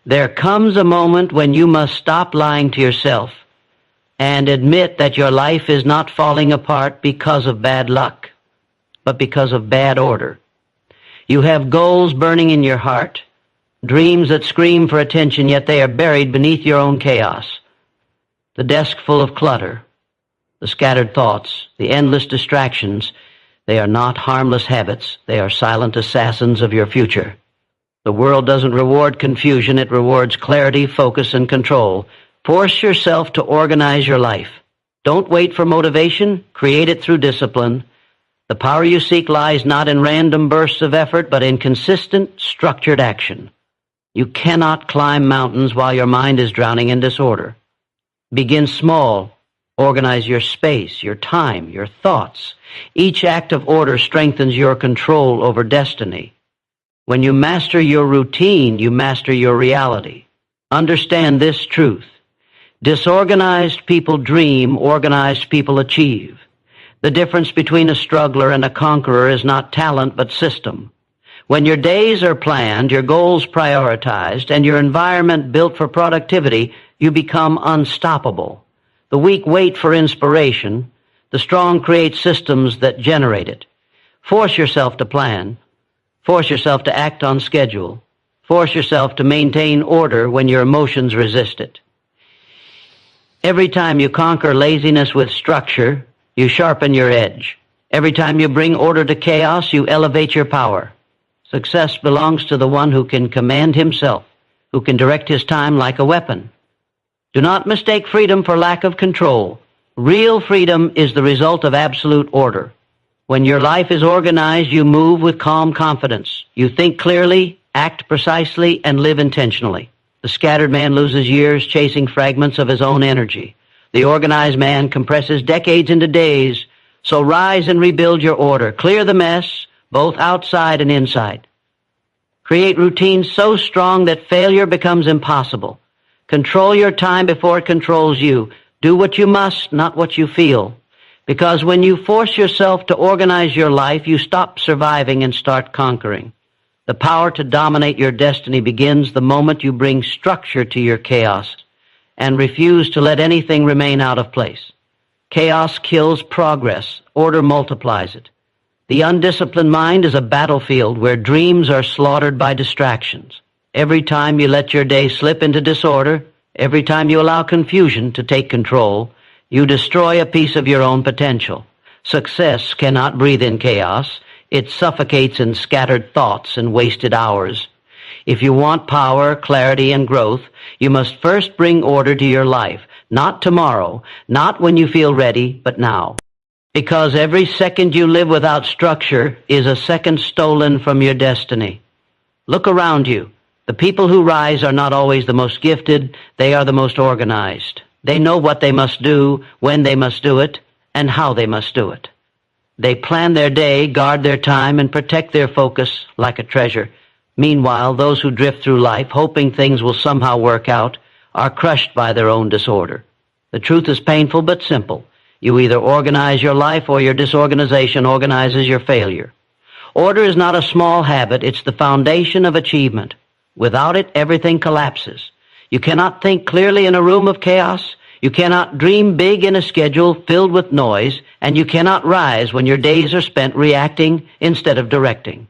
There comes a moment when you must stop lying to yourself and admit that your life is not falling apart because of bad luck, but because of bad order. You have goals burning in your heart, dreams that scream for attention, yet they are buried beneath your own chaos. The desk full of clutter, the scattered thoughts, the endless distractions, they are not harmless habits. They are silent assassins of your future. The world doesn't reward confusion. It rewards clarity, focus, and control. Force yourself to organize your life. Don't wait for motivation. Create it through discipline. The power you seek lies not in random bursts of effort, but in consistent, structured action. You cannot climb mountains while your mind is drowning in disorder. Begin small. Organize your space, your time, your thoughts. Each act of order strengthens your control over destiny. When you master your routine, you master your reality. Understand this truth. Disorganized people dream, organized people achieve. The difference between a struggler and a conqueror is not talent but system. When your days are planned, your goals prioritized, and your environment built for productivity, you become unstoppable. The weak wait for inspiration. The strong create systems that generate it. Force yourself to plan. Force yourself to act on schedule. Force yourself to maintain order when your emotions resist it. Every time you conquer laziness with structure, you sharpen your edge. Every time you bring order to chaos, you elevate your power. Success belongs to the one who can command himself, who can direct his time like a weapon. Do not mistake freedom for lack of control. Real freedom is the result of absolute order. When your life is organized, you move with calm confidence. You think clearly, act precisely, and live intentionally. The scattered man loses years chasing fragments of his own energy. The organized man compresses decades into days. So rise and rebuild your order. Clear the mess, both outside and inside. Create routines so strong that failure becomes impossible. Control your time before it controls you. Do what you must, not what you feel. Because when you force yourself to organize your life, you stop surviving and start conquering. The power to dominate your destiny begins the moment you bring structure to your chaos and refuse to let anything remain out of place. Chaos kills progress. Order multiplies it. The undisciplined mind is a battlefield where dreams are slaughtered by distractions. Every time you let your day slip into disorder, every time you allow confusion to take control, you destroy a piece of your own potential. Success cannot breathe in chaos. It suffocates in scattered thoughts and wasted hours. If you want power, clarity, and growth, you must first bring order to your life. Not tomorrow, not when you feel ready, but now. Because every second you live without structure is a second stolen from your destiny. Look around you. The people who rise are not always the most gifted. They are the most organized. They know what they must do, when they must do it, and how they must do it. They plan their day, guard their time, and protect their focus like a treasure. Meanwhile, those who drift through life, hoping things will somehow work out, are crushed by their own disorder. The truth is painful but simple. You either organize your life or your disorganization organizes your failure. Order is not a small habit. It's the foundation of achievement. Without it, everything collapses. You cannot think clearly in a room of chaos. You cannot dream big in a schedule filled with noise. And you cannot rise when your days are spent reacting instead of directing.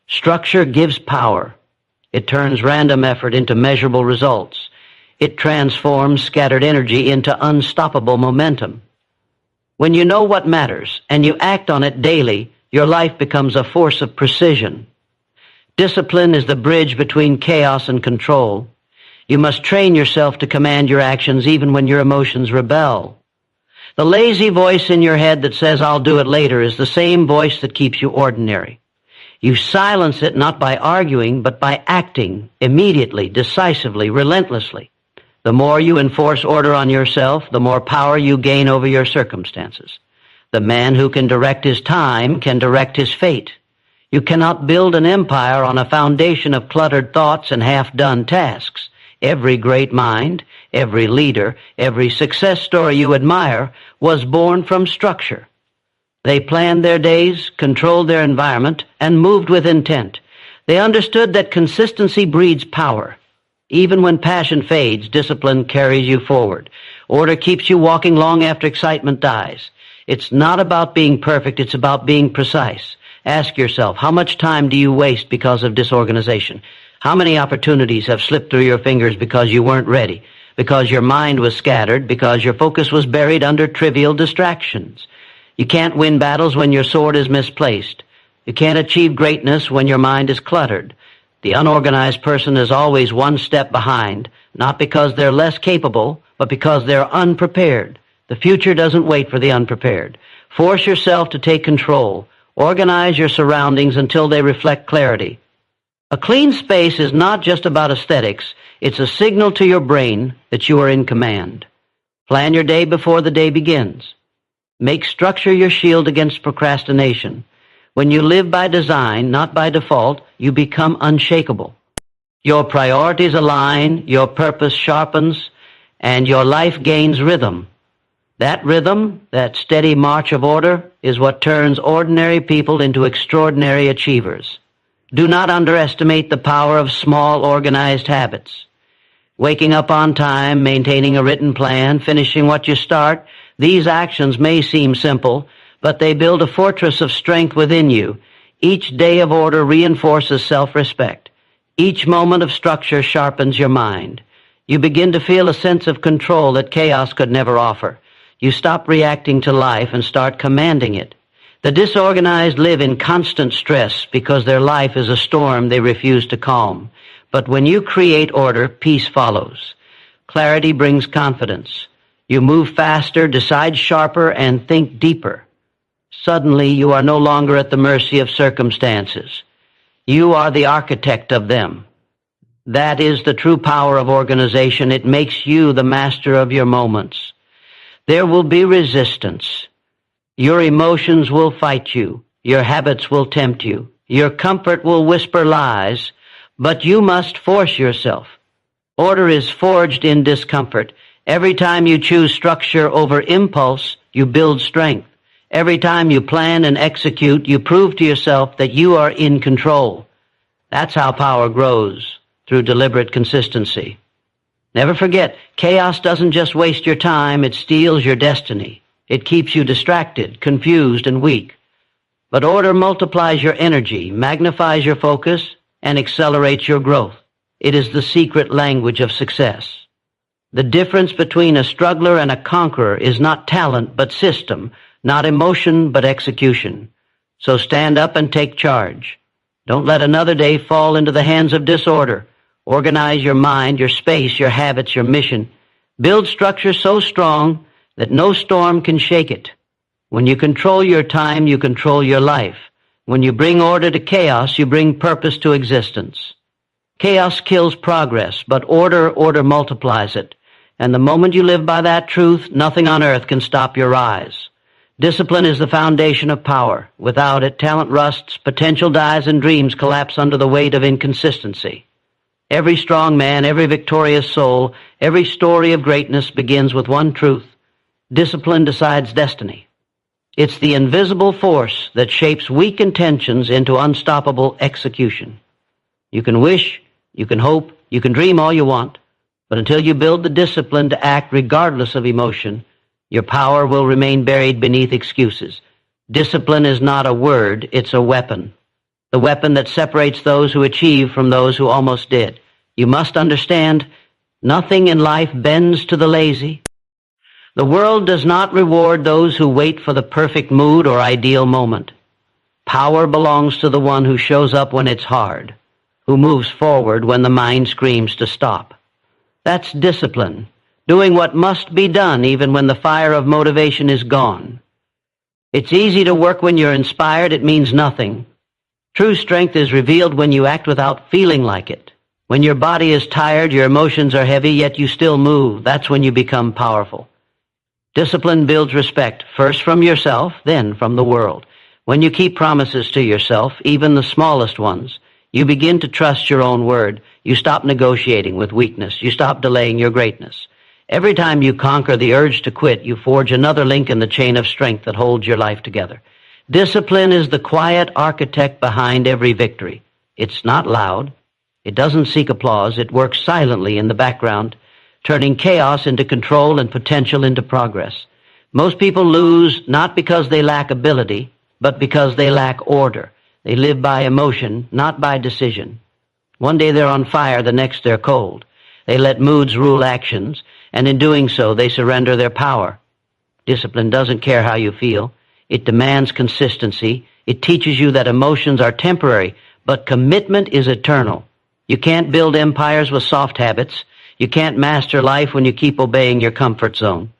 Structure gives power. It turns random effort into measurable results. It transforms scattered energy into unstoppable momentum. When you know what matters and you act on it daily, your life becomes a force of precision. Discipline is the bridge between chaos and control. You must train yourself to command your actions even when your emotions rebel. The lazy voice in your head that says, "I'll do it later," is the same voice that keeps you ordinary. You silence it not by arguing, but by acting immediately, decisively, relentlessly. The more you enforce order on yourself, the more power you gain over your circumstances. The man who can direct his time can direct his fate. You cannot build an empire on a foundation of cluttered thoughts and half-done tasks. Every great mind, every leader, every success story you admire was born from structure. They planned their days, controlled their environment, and moved with intent. They understood that consistency breeds power. Even when passion fades, discipline carries you forward. Order keeps you walking long after excitement dies. It's not about being perfect, it's about being precise. Ask yourself, how much time do you waste because of disorganization? How many opportunities have slipped through your fingers because you weren't ready, because your mind was scattered, because your focus was buried under trivial distractions? You can't win battles when your sword is misplaced. You can't achieve greatness when your mind is cluttered. The unorganized person is always one step behind, not because they're less capable, but because they're unprepared. The future doesn't wait for the unprepared. Force yourself to take control. Organize your surroundings until they reflect clarity. A clean space is not just about aesthetics. It's a signal to your brain that you are in command. Plan your day before the day begins. Make structure your shield against procrastination. When you live by design, not by default, you become unshakable. Your priorities align, your purpose sharpens, and your life gains rhythm. That rhythm, that steady march of order, is what turns ordinary people into extraordinary achievers. Do not underestimate the power of small, organized habits. Waking up on time, maintaining a written plan, finishing what you start, these actions may seem simple, but they build a fortress of strength within you. Each day of order reinforces self-respect. Each moment of structure sharpens your mind. You begin to feel a sense of control that chaos could never offer. You stop reacting to life and start commanding it. The disorganized live in constant stress because their life is a storm they refuse to calm. But when you create order, peace follows. Clarity brings confidence. You move faster, decide sharper, and think deeper. Suddenly, you are no longer at the mercy of circumstances. You are the architect of them. That is the true power of organization. It makes you the master of your moments. There will be resistance. Your emotions will fight you. Your habits will tempt you. Your comfort will whisper lies. But you must force yourself. Order is forged in discomfort. Every time you choose structure over impulse, you build strength. Every time you plan and execute, you prove to yourself that you are in control. That's how power grows, through deliberate consistency. Never forget, chaos doesn't just waste your time, it steals your destiny. It keeps you distracted, confused, and weak. But order multiplies your energy, magnifies your focus, and accelerates your growth. It is the secret language of success. The difference between a struggler and a conqueror is not talent but system, not emotion but execution. So stand up and take charge. Don't let another day fall into the hands of disorder. Organize your mind, your space, your habits, your mission. Build structure so strong that no storm can shake it. When you control your time, you control your life. When you bring order to chaos, you bring purpose to existence. Chaos kills progress, but order multiplies it. And the moment you live by that truth, nothing on earth can stop your rise. Discipline is the foundation of power. Without it, talent rusts, potential dies, and dreams collapse under the weight of inconsistency. Every strong man, every victorious soul, every story of greatness begins with one truth. Discipline decides destiny. It's the invisible force that shapes weak intentions into unstoppable execution. You can wish, you can hope, you can dream all you want, but until you build the discipline to act regardless of emotion, your power will remain buried beneath excuses. Discipline is not a word, it's a weapon. The weapon that separates those who achieve from those who almost did. You must understand, nothing in life bends to the lazy. The world does not reward those who wait for the perfect mood or ideal moment. Power belongs to the one who shows up when it's hard, who moves forward when the mind screams to stop. That's discipline, doing what must be done even when the fire of motivation is gone. It's easy to work when you're inspired, it means nothing. True strength is revealed when you act without feeling like it. When your body is tired, your emotions are heavy, yet you still move. That's when you become powerful. Discipline builds respect, first from yourself, then from the world. When you keep promises to yourself, even the smallest ones, you begin to trust your own word. You stop negotiating with weakness. You stop delaying your greatness. Every time you conquer the urge to quit, you forge another link in the chain of strength that holds your life together. Discipline is the quiet architect behind every victory. It's not loud. It doesn't seek applause. It works silently in the background, turning chaos into control and potential into progress. Most people lose not because they lack ability, but because they lack order. They live by emotion, not by decision. One day they're on fire, the next they're cold. They let moods rule actions, and in doing so, they surrender their power. Discipline doesn't care how you feel. It demands consistency. It teaches you that emotions are temporary, but commitment is eternal. You can't build empires with soft habits. You can't master life when you keep obeying your comfort zone.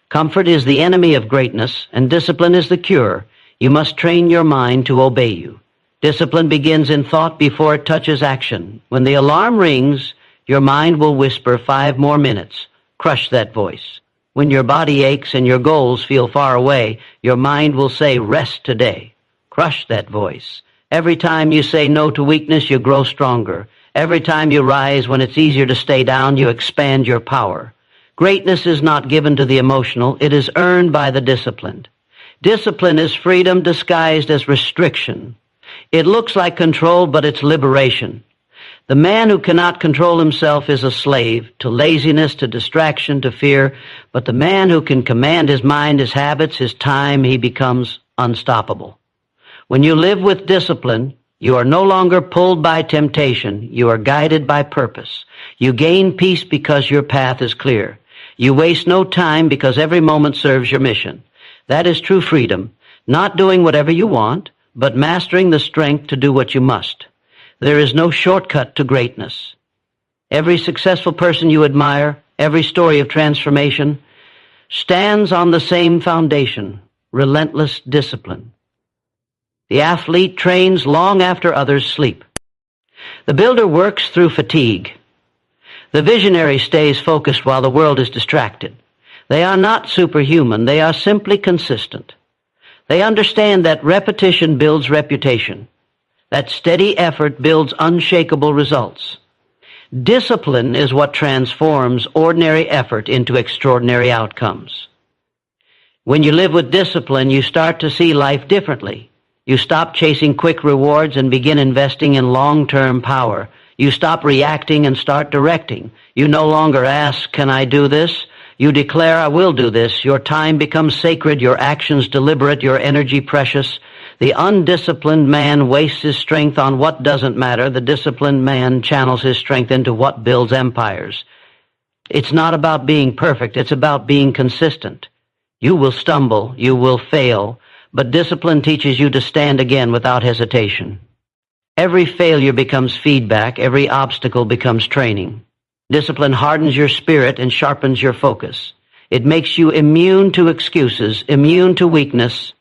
Comfort is the enemy of greatness, and discipline is the cure. You must train your mind to obey you. Discipline begins in thought before it touches action. When the alarm rings, your mind will whisper 5 more minutes. Crush that voice. When your body aches and your goals feel far away, your mind will say, rest today. Crush that voice. Every time you say no to weakness, you grow stronger. Every time you rise when it's easier to stay down, you expand your power. Greatness is not given to the emotional. It is earned by the disciplined. Discipline is freedom disguised as restriction. It looks like control, but it's liberation. The man who cannot control himself is a slave to laziness, to distraction, to fear. But the man who can command his mind, his habits, his time, he becomes unstoppable. When you live with discipline, you are no longer pulled by temptation. You are guided by purpose. You gain peace because your path is clear. You waste no time because every moment serves your mission. That is true freedom, not doing whatever you want, but mastering the strength to do what you must. There is no shortcut to greatness. Every successful person you admire, every story of transformation, stands on the same foundation, relentless discipline. The athlete trains long after others sleep. The builder works through fatigue. The visionary stays focused while the world is distracted. They are not superhuman. They are simply consistent. They understand that repetition builds reputation, that steady effort builds unshakable results. Discipline is what transforms ordinary effort into extraordinary outcomes. When you live with discipline, you start to see life differently. You stop chasing quick rewards and begin investing in long-term power. You stop reacting and start directing. You no longer ask, can I do this? You declare, I will do this. Your time becomes sacred, your actions deliberate, your energy precious. The undisciplined man wastes his strength on what doesn't matter. The disciplined man channels his strength into what builds empires. It's not about being perfect. It's about being consistent. You will stumble. You will fail. But discipline teaches you to stand again without hesitation. Every failure becomes feedback. Every obstacle becomes training. Discipline hardens your spirit and sharpens your focus. It makes you immune to excuses, immune to weakness.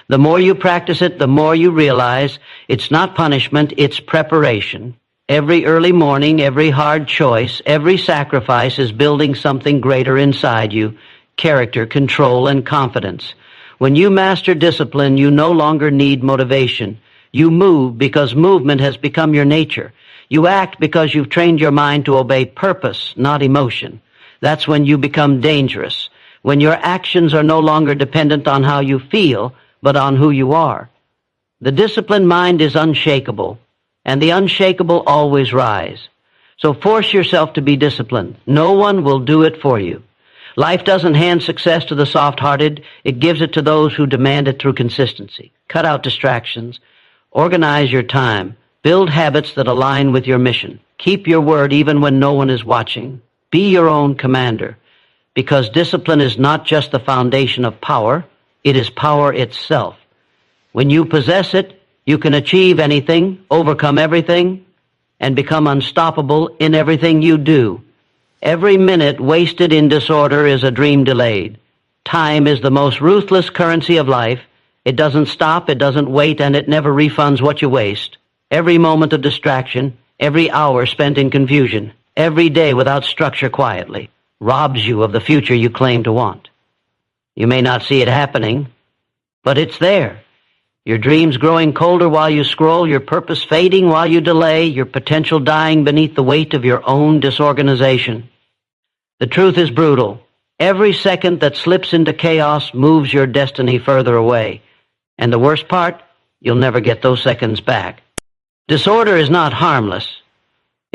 The more you practice it, the more you realize it's not punishment, it's preparation. Every early morning, every hard choice, every sacrifice is building something greater inside you, character, control, and confidence. When you master discipline, you no longer need motivation. You move because movement has become your nature. You act because you've trained your mind to obey purpose, not emotion. That's when you become dangerous, when your actions are no longer dependent on how you feel, but on who you are. The disciplined mind is unshakable, and the unshakable always rise. So force yourself to be disciplined. No one will do it for you. Life doesn't hand success to the soft-hearted. It gives it to those who demand it through consistency. Cut out distractions. Organize your time. Build habits that align with your mission. Keep your word even when no one is watching. Be your own commander, because discipline is not just the foundation of power, it is power itself. When you possess it, you can achieve anything, overcome everything, and become unstoppable in everything you do. Every minute wasted in disorder is a dream delayed. Time is the most ruthless currency of life. It doesn't stop, it doesn't wait, and it never refunds what you waste. Every moment of distraction, every hour spent in confusion, every day without structure quietly, robs you of the future you claim to want. You may not see it happening, but it's there. Your dreams growing colder while you scroll, your purpose fading while you delay, your potential dying beneath the weight of your own disorganization. The truth is brutal. Every second that slips into chaos moves your destiny further away. And the worst part, you'll never get those seconds back. Disorder is not harmless.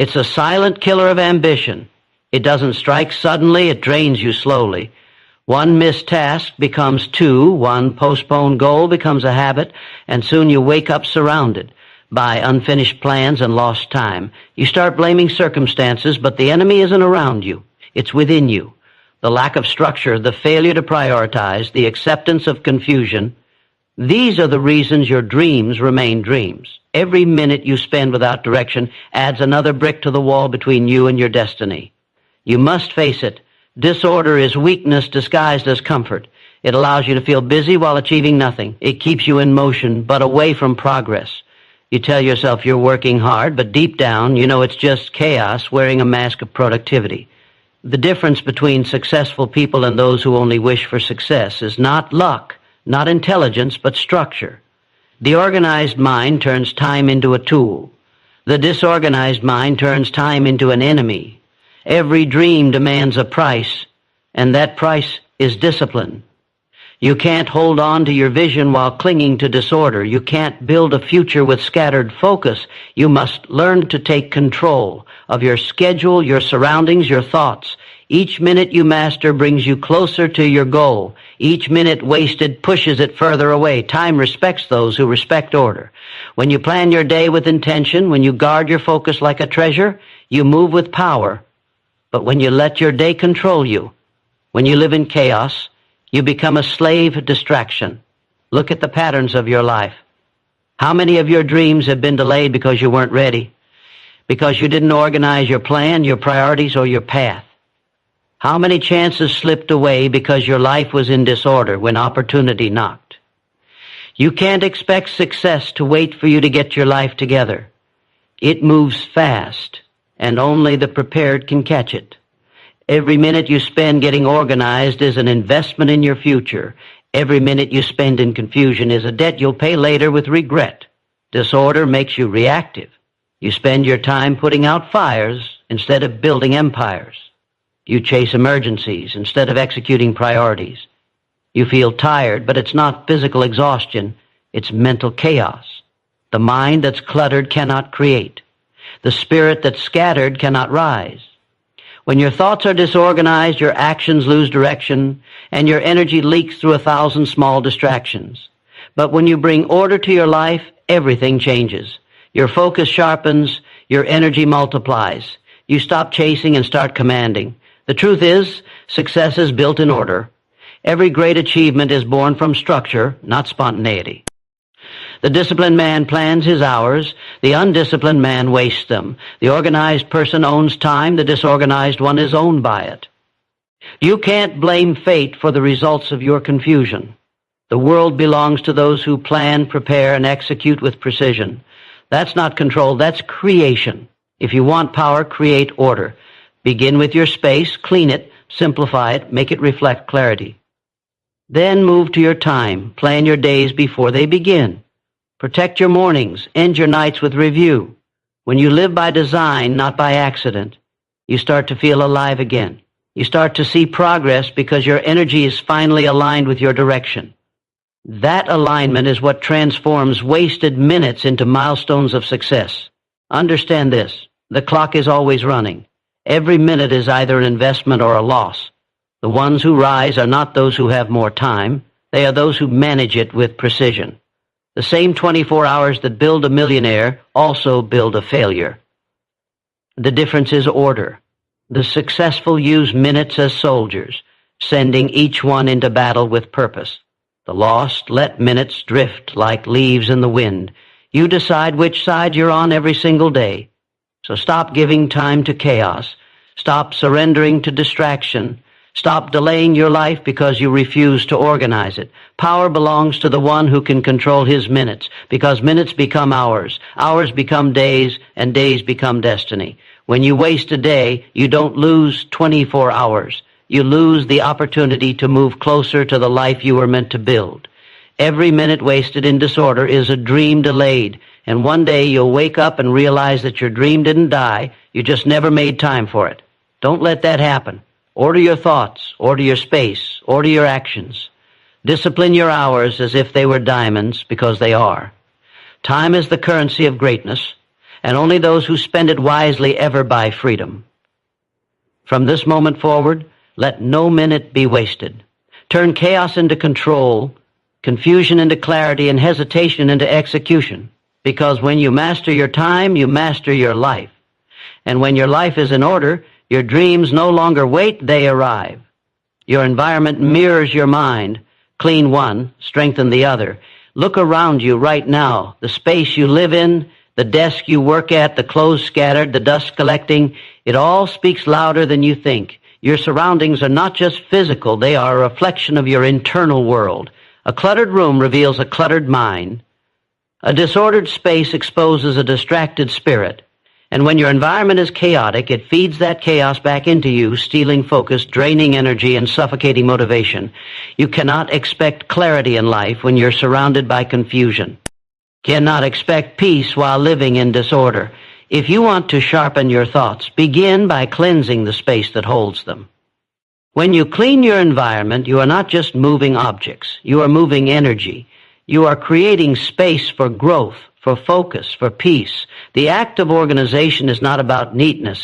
It's a silent killer of ambition. It doesn't strike suddenly, it drains you slowly. One missed task becomes two, one postponed goal becomes a habit, and soon you wake up surrounded by unfinished plans and lost time. You start blaming circumstances, but the enemy isn't around you. It's within you. The lack of structure, the failure to prioritize, the acceptance of confusion, these are the reasons your dreams remain dreams. Every minute you spend without direction adds another brick to the wall between you and your destiny. You must face it. Disorder is weakness disguised as comfort. It allows you to feel busy while achieving nothing. It keeps you in motion, but away from progress. You tell yourself you're working hard, but deep down, you know it's just chaos wearing a mask of productivity. The difference between successful people and those who only wish for success is not luck, not intelligence, but structure. The organized mind turns time into a tool. The disorganized mind turns time into an enemy. Every dream demands a price, and that price is discipline. You can't hold on to your vision while clinging to disorder. You can't build a future with scattered focus. You must learn to take control of your schedule, your surroundings, your thoughts. Each minute you master brings you closer to your goal. Each minute wasted pushes it further away. Time respects those who respect order. When you plan your day with intention, when you guard your focus like a treasure, you move with power. But when you let your day control you, when you live in chaos, you become a slave of distraction. Look at the patterns of your life. How many of your dreams have been delayed because you weren't ready? Because you didn't organize your plan, your priorities, or your path? How many chances slipped away because your life was in disorder when opportunity knocked? You can't expect success to wait for you to get your life together. It moves fast, and only the prepared can catch it. Every minute you spend getting organized is an investment in your future. Every minute you spend in confusion is a debt you'll pay later with regret. Disorder makes you reactive. You spend your time putting out fires instead of building empires. You chase emergencies instead of executing priorities. You feel tired, but it's not physical exhaustion. It's mental chaos. The mind that's cluttered cannot create. The spirit that's scattered cannot rise. When your thoughts are disorganized, your actions lose direction, and your energy leaks through 1,000 small distractions. But when you bring order to your life, everything changes. Your focus sharpens, your energy multiplies. You stop chasing and start commanding. The truth is, success is built in order. Every great achievement is born from structure, not spontaneity. The disciplined man plans his hours. The undisciplined man wastes them. The organized person owns time. The disorganized one is owned by it. You can't blame fate for the results of your confusion. The world belongs to those who plan, prepare, and execute with precision. That's not control, that's creation. If you want power, create order. Begin with your space, clean it, simplify it, make it reflect clarity. Then move to your time. Plan your days before they begin. Protect your mornings. End your nights with review. When you live by design, not by accident, you start to feel alive again. You start to see progress because your energy is finally aligned with your direction. That alignment is what transforms wasted minutes into milestones of success. Understand this. The clock is always running. Every minute is either an investment or a loss. The ones who rise are not those who have more time. They are those who manage it with precision. The same 24 hours that build a millionaire also build a failure. The difference is order. The successful use minutes as soldiers, sending each one into battle with purpose. The lost let minutes drift like leaves in the wind. You decide which side you're on every single day. So stop giving time to chaos. Stop surrendering to distraction. Stop delaying your life because you refuse to organize it. Power belongs to the one who can control his minutes, because minutes become hours, hours become days, and days become destiny. When you waste a day, you don't lose 24 hours. You lose the opportunity to move closer to the life you were meant to build. Every minute wasted in disorder is a dream delayed, and one day you'll wake up and realize that your dream didn't die, you just never made time for it. Don't let that happen. Order your thoughts, order your space, order your actions. Discipline your hours as if they were diamonds, because they are. Time is the currency of greatness, and only those who spend it wisely ever buy freedom. From this moment forward, let no minute be wasted. Turn chaos into control, confusion into clarity, and hesitation into execution. Because when you master your time, you master your life. And when your life is in order, your dreams no longer wait, they arrive. Your environment mirrors your mind. Clean one, strengthen the other. Look around you right now. The space you live in, the desk you work at, the clothes scattered, the dust collecting, it all speaks louder than you think. Your surroundings are not just physical, they are a reflection of your internal world. A cluttered room reveals a cluttered mind. A disordered space exposes a distracted spirit. And when your environment is chaotic, it feeds that chaos back into you, stealing focus, draining energy, and suffocating motivation. You cannot expect clarity in life when you're surrounded by confusion. Cannot expect peace while living in disorder. If you want to sharpen your thoughts, begin by cleansing the space that holds them. When you clean your environment, you are not just moving objects. You are moving energy. You are creating space for growth, for focus, for peace. The act of organization is not about neatness.